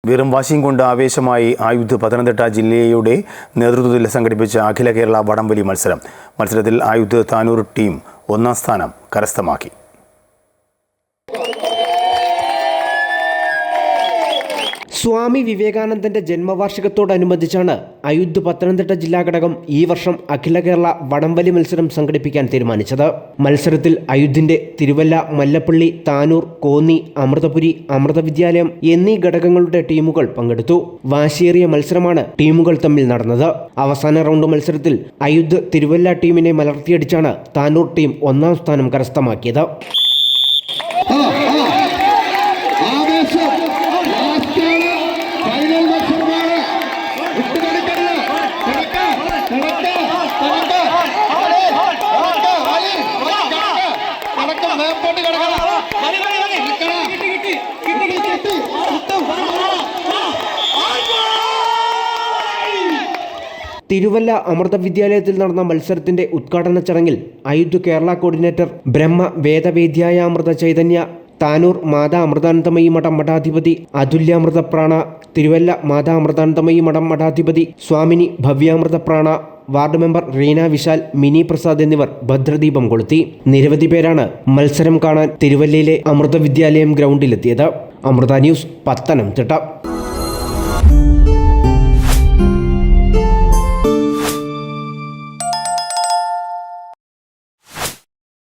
വീറും വാശിയും കൊണ്ട് ആവേശമായി ആയുധ് പത്തനംതിട്ട ജില്ലയുടെ നേതൃത്വത്തിൽ സംഘടിപ്പിച്ച അഖില കേരള വടംവലി മത്സരത്തിൽ ആയുധ് താനൂർ ടീം ഒന്നാം സ്ഥാനം കരസ്ഥമാക്കി. സ്വാമി വിവേകാനന്ദന്റെ ജന്മവാർഷികത്തോടനുബന്ധിച്ചാണ് ആയുധ് പത്തനംതിട്ട ജില്ലാ ഘടകം ഈ വർഷം അഖില കേരള വടംവലി മത്സരം സംഘടിപ്പിക്കാൻ തീരുമാനിച്ചത്. മത്സരത്തിൽ ആയുധിന്റെ തിരുവല്ല, മല്ലപ്പള്ളി, താനൂർ, കോന്നി, അമൃതപുരി, അമൃതവിദ്യാലയം എന്നീ ഘടകങ്ങളുടെ ടീമുകൾ പങ്കെടുത്തു. വാശിയേറിയ മത്സരമാണ് ടീമുകൾ തമ്മിൽ നടന്നത്. അവസാന റൗണ്ട് മത്സരത്തിൽ ആയുധ് തിരുവല്ല ടീമിനെ മലർത്തിയടിച്ചാണ് താനൂർ ടീം ഒന്നാം സ്ഥാനം കരസ്ഥമാക്കിയത്. തിരുവല്ല അമൃത വിദ്യാലയത്തിൽ നടന്ന മത്സരത്തിന്റെ ഉദ്ഘാടന ചടങ്ങിൽ ആയുധ് കേരള കോർഡിനേറ്റർ ബ്രഹ്മ വേദവേദ്യായാമൃത ചൈതന്യ, താനൂർ മാതാ അമൃതാനന്ദമയി മഠം മഠാധിപതി അതുല്യാമൃത പ്രാണ, തിരുവല്ല മാതാ അമൃതാനന്ദമയി മഠം മഠാധിപതി സ്വാമിനി ഭവ്യാമൃത പ്രാണ, വാർഡ് മെമ്പർ റീന വിശാൽ, മിനി പ്രസാദ് എന്നിവർ ഭദ്രദീപം കൊളുത്തി. നിരവധി പേരാണ് മത്സരം കാണാൻ തിരുവല്ലയിലെ അമൃത വിദ്യാലയം ഗ്രൗണ്ടിലെത്തിയത്. അമൃത ന്യൂസ്, പത്തനംതിട്ട.